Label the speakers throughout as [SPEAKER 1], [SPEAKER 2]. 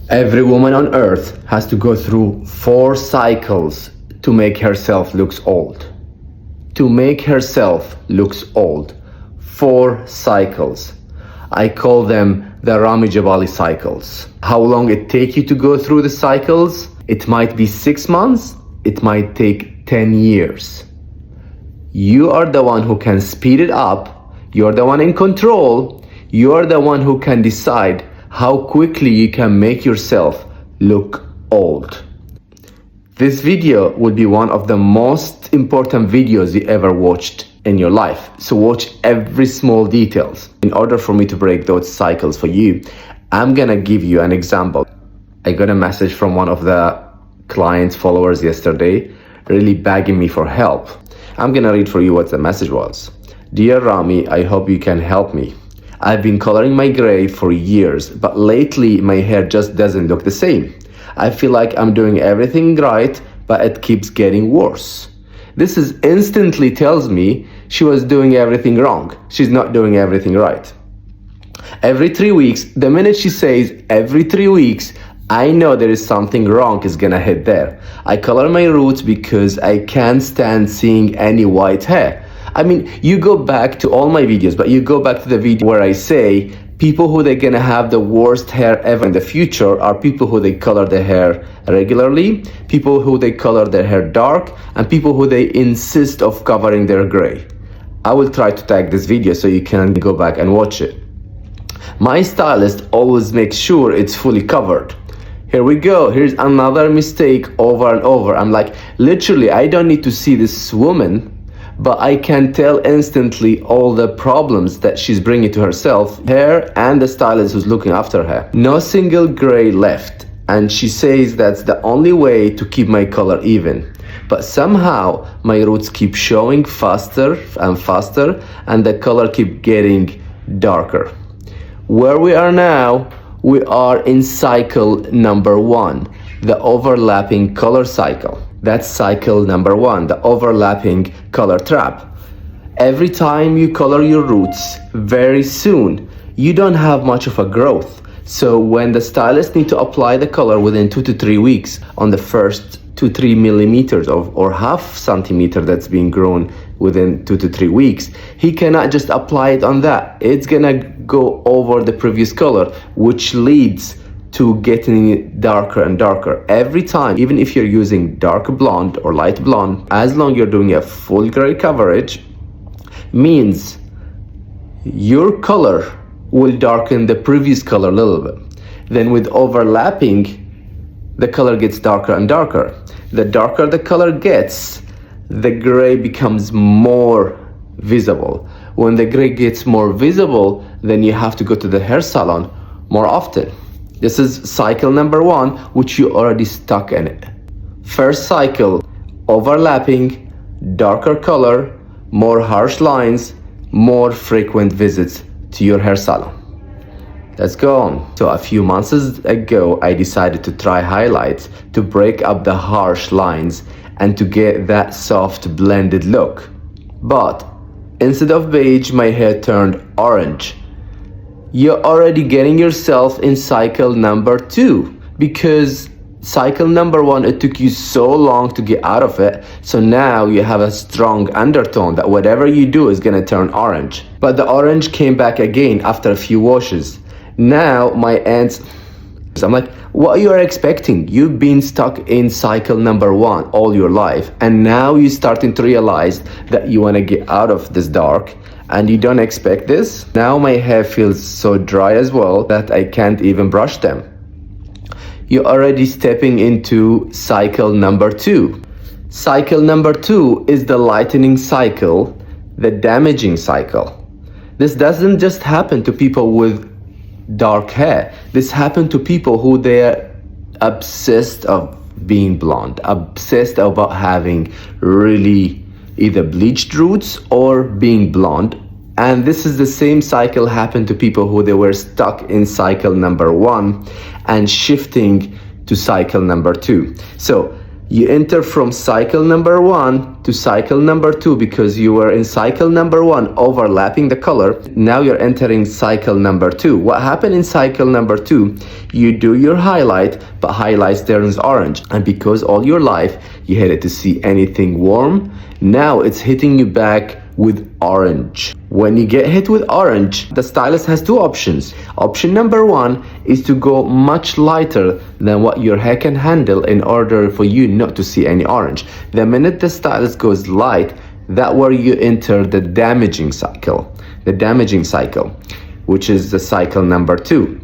[SPEAKER 1] Every woman on earth has to go through 4 cycles to make herself looks old. To make herself looks old. 4 cycles. I call them the Rami Jabali cycles. How long it take you to go through the cycles? It might be 6 months, it might take 10 years. You are the one who can speed it up, you're the one in control, you're the one who can decide how quickly you can make yourself look old. This video will be one of the most important videos you ever watched in your life. So watch every small details. In order for me to break those cycles for you, I'm gonna give you an example. I got a message from one of the clients' followers yesterday, really begging me for help. I'm gonna read for you what the message was. Dear Rami, I hope you can help me. I've been coloring my gray for years, but lately my hair just doesn't look the same. I feel like I'm doing everything right, but it keeps getting worse. This is instantly tells me she was doing everything wrong. She's not doing everything right. Every 3 weeks, the minute she says every 3 weeks, I know there is something wrong is gonna hit there. I color my roots because I can't stand seeing any white hair. I mean, you go back to all my videos, but you go back to the video where I say people who they're gonna have the worst hair ever in the future are people who they color their hair regularly, people who they color their hair dark, and people who they insist of covering their gray. I will try to tag this video so you can go back and watch it. My stylist always makes sure it's fully covered. Here we go, here's another mistake over and over. I'm like, literally, I don't need to see this woman, but I can tell instantly all the problems that she's bringing to herself, her and the stylist who's looking after her. No single gray left, and she says that's the only way to keep my color even. But somehow my roots keep showing faster and faster, and the color keep getting darker. Where we are now, we are in cycle number 1, the overlapping color cycle. That's cycle number 1, the overlapping color trap. Every time you color your roots, very soon, you don't have much of a growth. So when the stylist need to apply the color within 2 to 3 weeks on the first 2-3 millimeters or half centimeter that's being grown within 2 to 3 weeks, he cannot just apply it on that. It's gonna go over the previous color, which leads to getting darker and darker every time. Even if you're using dark blonde or light blonde, as long as you're doing a full gray coverage, means your color will darken the previous color a little bit. Then with overlapping, the color gets darker and darker. The darker the color gets, the gray becomes more visible. When the gray gets more visible, then you have to go to the hair salon more often. This is cycle number 1, which you already stuck in it. First cycle, overlapping, darker color, more harsh lines, more frequent visits to your hair salon. Let's go on. So a few months ago, I decided to try highlights to break up the harsh lines and to get that soft blended look. But instead of beige, my hair turned orange. You're already getting yourself in cycle number 2, because cycle number 1, it took you so long to get out of it. So now you have a strong undertone that whatever you do is gonna turn orange. But the orange came back again after a few washes. Now my ends, I'm like, what you are expecting? You've been stuck in cycle number 1 all your life, and now you're starting to realize that you wanna get out of this dark, and you don't expect this. Now my hair feels so dry as well that I can't even brush them. You're already stepping into cycle number 2. Cycle number 2 is the lightening cycle, the damaging cycle. This doesn't just happen to people with dark hair. This happened to people who they're obsessed of being blonde, obsessed about having really either bleached roots or being blonde. And this is the same cycle happened to people who they were stuck in cycle number 1 and shifting to cycle number 2. So You enter from cycle number 1 to cycle number 2 because you were in cycle number 1 overlapping the color. Now you're entering cycle number 2. What happened in cycle number 2? You do your highlight, but highlight turns orange. And because all your life you hated to see anything warm, now it's hitting you back with orange. When you get hit with orange, the stylist has two options. Option number 1 is to go much lighter than what your hair can handle in order for you not to see any orange. The minute the stylist goes light, that's where you enter the damaging cycle. The damaging cycle, which is the cycle number 2.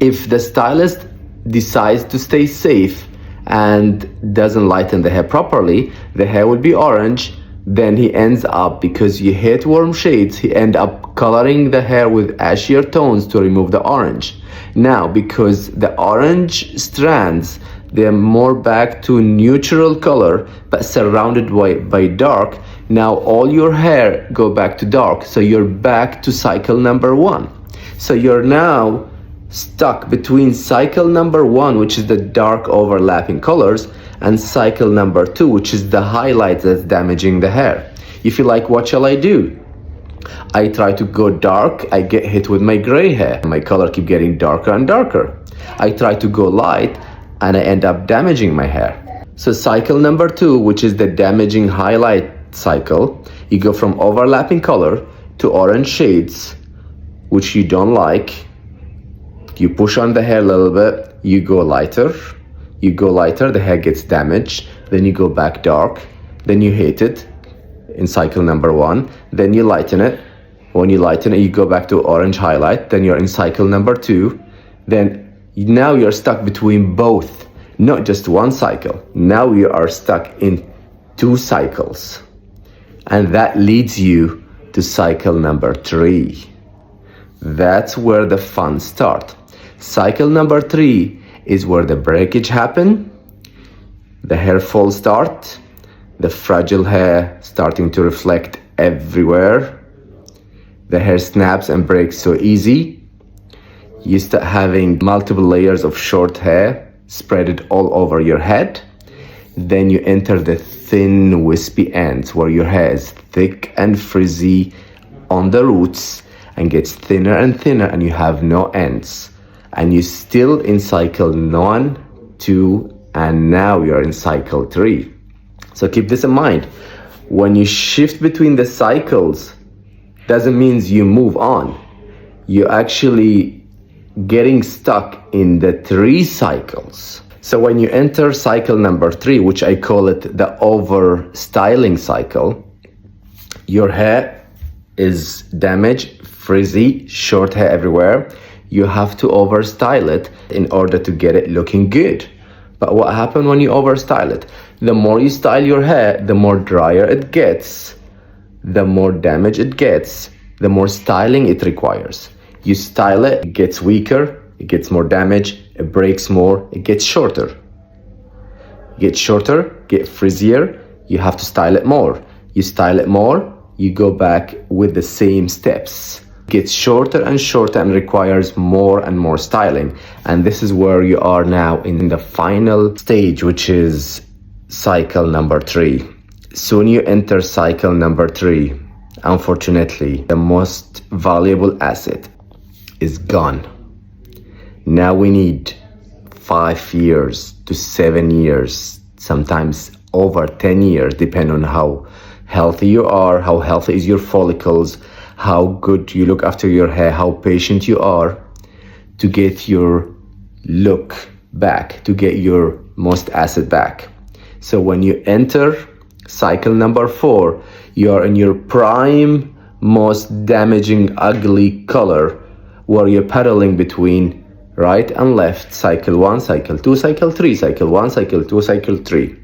[SPEAKER 1] If the stylist decides to stay safe and doesn't lighten the hair properly, the hair will be orange. Then he ends up, because you hit warm shades, he end up coloring the hair with ashier tones to remove the orange. Now, because the orange strands, they're more back to neutral color but surrounded by dark, now all your hair go back to dark, so you're back to cycle number 1. So you're now stuck between cycle number 1, which is the dark overlapping colors, and cycle number 2, which is the highlight that's damaging the hair. If you like, what shall I do? I try to go dark, I get hit with my gray hair. My color keep getting darker and darker. I try to go light and I end up damaging my hair. So cycle number 2, which is the damaging highlight cycle, you go from overlapping color to orange shades, which you don't like. You push on the hair a little bit, you go lighter, the hair gets damaged, then you go back dark, then you hate it in cycle number 1, then you lighten it. When you lighten it, you go back to orange highlight, then you're in cycle number 2, then now you're stuck between both, not just one cycle. Now you are stuck in 2 cycles, and that leads you to cycle number 3. That's where the fun starts. Cycle number 3 is where the breakage happen, the hair fall start, the fragile hair starting to reflect everywhere, the hair snaps and breaks so easy, you start having multiple layers of short hair spread all over your head. Then you enter the thin wispy ends where your hair is thick and frizzy on the roots and gets thinner and thinner, and you have no ends. And you're still in cycle 1, 2, and now you're in cycle 3. So keep this in mind. When you shift between the cycles, doesn't mean you move on. You're actually getting stuck in the 3 cycles. So when you enter cycle number 3, which I call it the overstyling cycle, your hair is damaged, frizzy, short hair everywhere. You have to overstyle it in order to get it looking good. But what happens when you overstyle it? The more you style your hair, the more drier it gets, the more damage it gets, the more styling it requires. You style it, it gets weaker, it gets more damage, it breaks more, it gets shorter. It gets shorter, get frizzier, you have to style it more. You style it more, you go back with the same steps. Gets shorter and shorter and requires more and more styling. And this is where you are now in the final stage, which is cycle number 3. Soon you enter cycle number 3. Unfortunately, the most valuable asset is gone. Now we need 5 years to 7 years, sometimes over 10 years, depending on how healthy you are, how healthy is your follicles, how good you look after your hair, how patient you are, to get your look back, to get your most asset back. So when you enter cycle number 4, you are in your prime, most damaging, ugly color, where you're pedaling between right and left, cycle 1, cycle 2, cycle 3, cycle 1, cycle 2, cycle 3.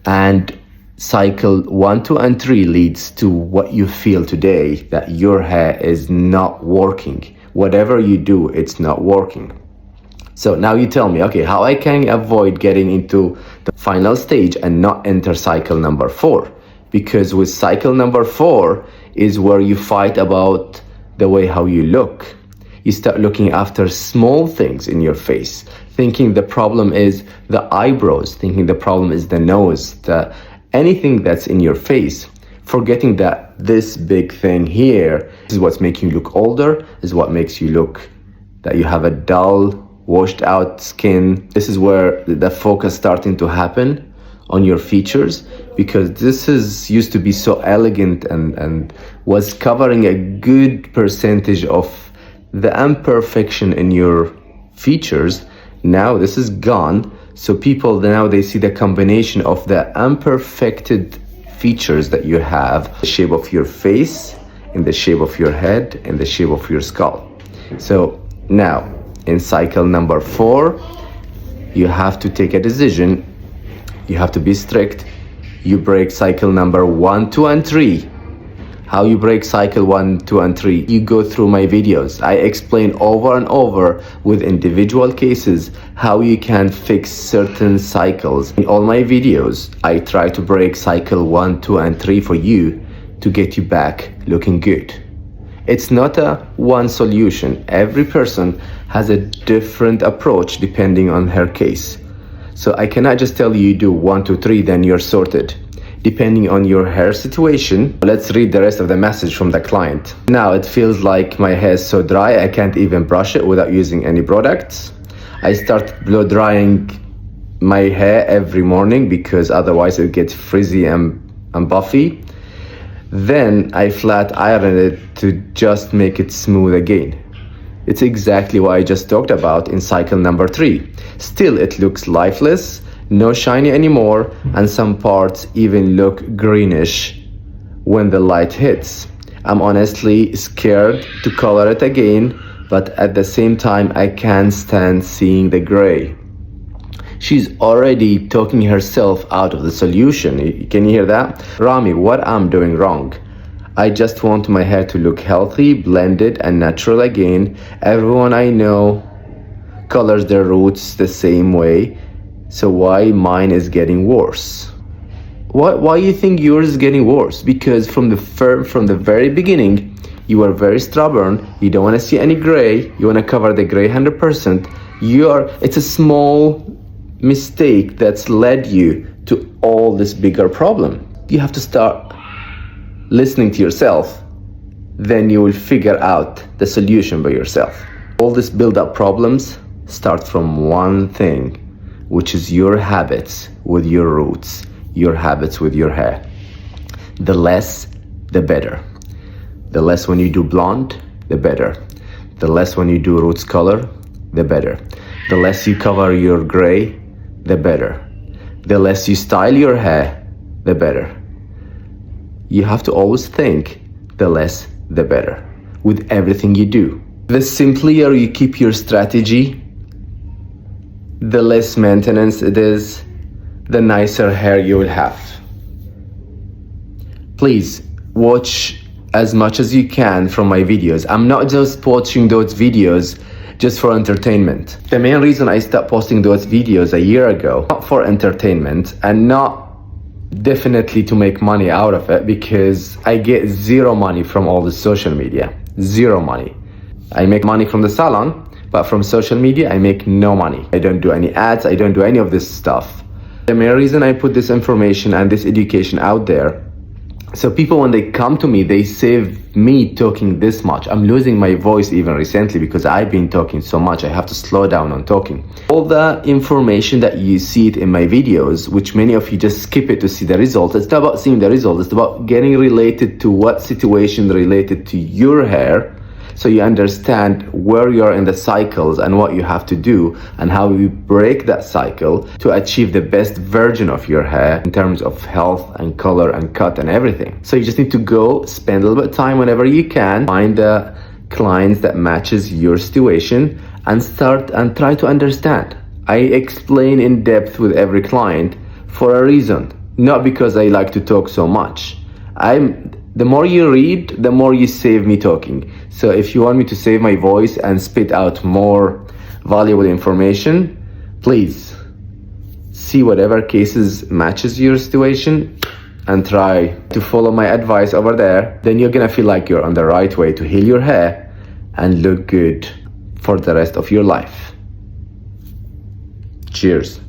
[SPEAKER 1] And cycle 1, 2, and 3 leads to what you feel today, that your hair is not working. Whatever you do, it's not working. So now you tell me, okay, how I can avoid getting into the final stage and not enter cycle number 4? Because with cycle number 4 is where you fight about the way how you look. you start looking after small things in your face, thinking the problem is the eyebrows, thinking the problem is the nose, anything that's in your face, forgetting that this big thing here is what's making you look older, is what makes you look that you have a dull, washed out skin. This is where the focus starting to happen on your features, because this is used to be so elegant and was covering a good percentage of the imperfection in your features. Now this is gone, so people now they see the combination of the imperfected features that you have, the shape of your face, in the shape of your head, in the shape of your skull. So now in cycle number 4, you have to take a decision. You have to be strict. You break cycle number 1, 2, and 3. How you break cycle 1, 2, and 3? You go through my videos. I explain over and over with individual cases how you can fix certain cycles. In all my videos, I try to break cycle 1, 2, and 3 for you to get you back looking good. It's not a one solution. Every person has a different approach depending on her case. So I cannot just tell you do 1, 2, 3, then you're sorted. Depending on your hair situation. Let's read the rest of the message from the client. Now it feels like my hair is so dry, I can't even brush it without using any products. I start blow drying my hair every morning because otherwise it gets frizzy and buffy. Then I flat iron it to just make it smooth again. It's exactly what I just talked about in cycle number 3. Still, it looks lifeless, no shiny anymore, and some parts even look greenish when the light hits. I'm honestly scared to color it again, but at the same time, I can't stand seeing the gray. She's already talking herself out of the solution. Can you hear that? Rami, what I'm doing wrong? I just want my hair to look healthy, blended, and natural again. Everyone I know colors their roots the same way, so why mine is getting worse? Why you think yours is getting worse? Because from the very beginning, you are very stubborn. You don't want to see any gray. You want to cover the gray 100%. It's a small mistake that's led you to all this bigger problem. You have to start listening to yourself, then you will figure out the solution by yourself. All these build-up problems start from one thing, which is your habits with your roots, your habits with your hair. The less, the better. The less when you do blonde, the better. The less when you do roots color, the better. The less you cover your gray, the better. The less you style your hair, the better. You have to always think the less, the better with everything you do. The simpler you keep your strategy, the less maintenance it is, the nicer hair you will have. Please watch as much as you can from my videos. I'm not just watching those videos just for entertainment. The main reason I stopped posting those videos a year ago, not for entertainment and not definitely to make money out of it, because I get zero money from all the social media. Zero money. I make money from the salon, but from social media I make no money. I don't do any ads, I don't do any of this stuff. The main reason I put this information and this education out there, so people when they come to me, they save me talking this much. I'm losing my voice even recently because I've been talking so much. I have to slow down on talking. All the information that you see it in my videos, which many of you just skip it to see the results. It's not about seeing the results. It's about getting related to what situation related to your hair, so you understand where you are in the cycles and what you have to do and how you break that cycle to achieve the best version of your hair in terms of health and color and cut and everything. So you just need to go spend a little bit of time whenever you can, find the clients that matches your situation and start and try to understand. I explain in depth with every client for a reason, not because I like to talk so much. The more you read, the more you save me talking. So if you want me to save my voice and spit out more valuable information, please see whatever cases matches your situation and try to follow my advice over there. Then you're gonna feel like you're on the right way to heal your hair and look good for the rest of your life. Cheers.